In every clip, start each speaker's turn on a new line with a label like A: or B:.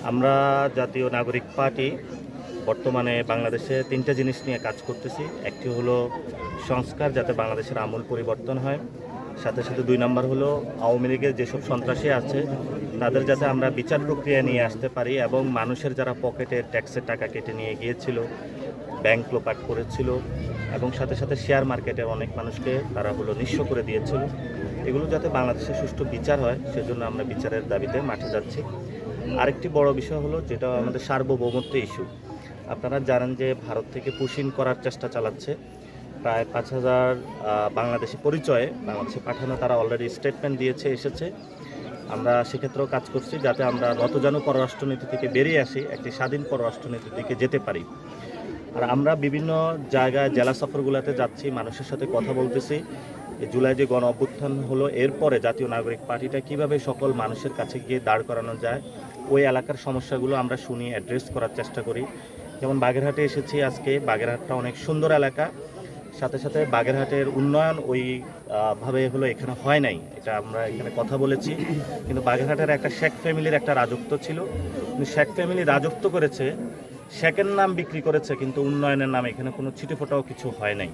A: আমরা জাতীয় নাগরিক পার্টি বর্তমানে বাংলাদেশে তিনটা জিনিস নিয়ে কাজ করতেছি। একটি হলো সংস্কার, যাতে বাংলাদেশের আমূল পরিবর্তন হয়। সাথে সাথে 2 নম্বর হলো আওয়ামী লীগের যেসব সন্ত্রাসী আছে তাদের যাতে আমরা বিচার প্রক্রিয়া নিয়ে আসতে পারি, এবং মানুষের যারা পকেটে ট্যাক্সের টাকা কেটে নিয়ে গিয়েছিল, ব্যাংক লোপাট করেছিল, এবং সাথে সাথে শেয়ার মার্কেটের অনেক মানুষকে তারা নিঃস্ব করে দিয়েছিল, এগুলো যাতে বাংলাদেশে সুষ্ঠু বিচার হয়, সেজন্য আমরা বিচারের দাবিতে মাঠে যাচ্ছি। আরেকটি বড় বিষয় হলো যেটা আমাদের সার্বভৌমত্ব ইস্যু। আপনারা জানেন যে ভারত থেকে পুশিং করার চেষ্টা চালাচ্ছে। প্রায় 5,000 বাংলাদেশি পরিচয়ে বাংলাদেশে পাঠানো, তারা অলরেডি স্টেটমেন্ট দিয়েছে, এসেছে। আমরা সেক্ষেত্রেও কাজ করছি যাতে আমরা নতজানু পররাষ্ট্রনীতি থেকে বেরিয়ে আসি, একটি স্বাধীন পররাষ্ট্রনীতির দিকে যেতে পারি। আর আমরা বিভিন্ন জায়গায় জেলা সফরগুলোতে যাচ্ছি, মানুষের সাথে কথা বলতেছি। জুলাই যে গণ অভ্যুত্থান হলো, এরপরে জাতীয় নাগরিক পার্টিটা কিভাবে সকল মানুষের কাছে গিয়ে দাঁড় করানো যায়, ওই এলাকার সমস্যাগুলো আমরা শুনি, অ্যাড্রেস করার চেষ্টা করি। যেমন বাগেরহাটে এসেছি আজকে, বাগেরহাটটা অনেক সুন্দর এলাকা। সাথে সাথে বাগেরহাটের উন্নয়ন ওইভাবে এখানে হয় নাই, এটা আমরা এখানে কথা বলেছি। কিন্তু বাগেরহাটের একটা শেখ ফ্যামিলির একটা রাজত্ব ছিল, কিন্তু শেখ ফ্যামিলি রাজত্ব করেছে, শেখের নাম বিক্রি করেছে, কিন্তু উন্নয়নের নাম এখানে কোনো ছিটেফোঁটাও কিছু হয় নাই।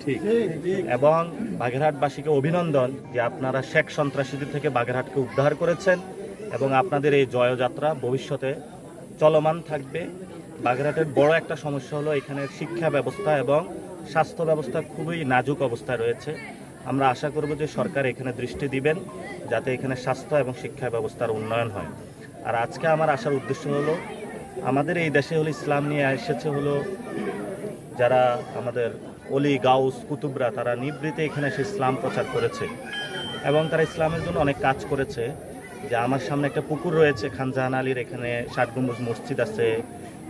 A: এবং বাগেরহাটবাসীকে অভিনন্দন যে আপনারা শেখ সন্ত্রাসীদের থেকে বাগেরহাটকে উদ্ধার করেছেন, এবং আপনাদের এই জয়যাত্রা ভবিষ্যতে চলমান থাকবে। বাগেরহাটের বড় একটা সমস্যা হলো এখানের শিক্ষা ব্যবস্থা এবং স্বাস্থ্য ব্যবস্থা খুবই নাজুক অবস্থায় রয়েছে। আমরা আশা করব যে সরকার এখানে দৃষ্টি দিবেন যাতে এখানে স্বাস্থ্য এবং শিক্ষা ব্যবস্থার উন্নয়ন হয়। আর আজকে আমার আসার উদ্দেশ্য হলো, আমাদের এই দেশে ইসলাম নিয়ে এসেছে যারা আমাদের অলি গাউস কুতুবরা, তারা নিবৃতে এখানে এসে ইসলাম প্রচার করেছে এবং তারা ইসলামের জন্য অনেক কাজ করেছে। যে আমার সামনে একটা পুকুর রয়েছে খান জাহান আলীর, এখানে 7 গম্বুজ মসজিদ আছে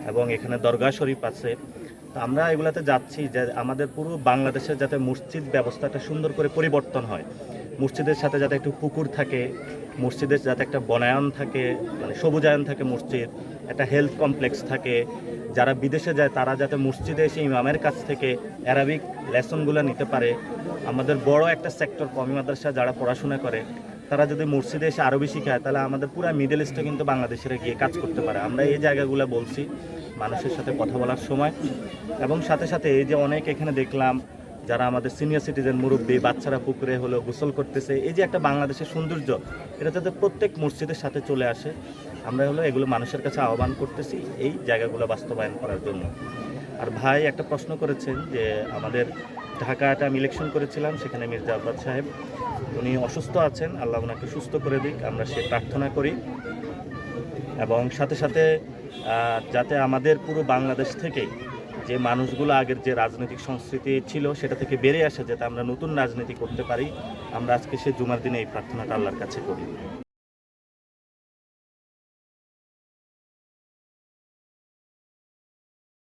A: এবং এখানে দরগা শরীফ আছে। তো আমরা এগুলাতে যাচ্ছি যে আমাদের পুরো বাংলাদেশের যাতে মসজিদ ব্যবস্থাটা সুন্দর করে পরিবর্তন হয়, মসজিদের সাথে যাতে একটু পুকুর থাকে, মসজিদের যাতে একটা বনায়ন থাকে, মানে সবুজায়ন থাকে, মসজিদ একটা হেলথ কমপ্লেক্স থাকে। যারা বিদেশে যায় তারা যাতে মসজিদে এসে ইমামের কাছ থেকে অ্যারাবিক লেসনগুলো নিতে পারে। আমাদের বড় একটা সেক্টর কওমি মাদ্রাসা যারা পড়াশোনা করে, তারা যদি মসজিদে এসে আরবি শিখায়, তাহলে আমাদের পুরো মিডল ইস্টে কিন্তু বাংলাদেশে গিয়ে কাজ করতে পারে। আমরা এই জায়গাগুলো বলছি মানুষের সাথে কথা বলার সময়। এবং সাথে সাথে এই যে অনেক এখানে দেখলাম যারা আমাদের সিনিয়র সিটিজেন, মুরব্বী, বাচ্চারা পুকুরে গোসল করতেছে, এই যে একটা বাংলাদেশের সৌন্দর্য, এটা যাতে প্রত্যেক মসজিদের সাথে চলে আসে, আমরা এগুলো মানুষের কাছে আহ্বান করতেছি এই জায়গাগুলো বাস্তবায়ন করার জন্য। আর ভাই একটা প্রশ্ন করেছেন যে আমাদের ঢাকাটা আমি ইলেকশন করেছিলাম, সেখানে মির্জা আব্বাস সাহেব উনি অসুস্থ আছেন, আল্লাহ ওনাকে সুস্থ করে দিক, আমরা সে প্রার্থনা করি। এবং সাথে সাথে যাতে আমাদের পুরো বাংলাদেশ থেকে যে মানুষগুলো আগের যে রাজনৈতিক সংস্কৃতি ছিল সেটা থেকে বেরিয়ে আসে, যাতে আমরা নতুন রাজনীতি করতে পারি, আমরা আজকে সে জুমার দিনে এই প্রার্থনাটা আল্লাহর কাছে করি।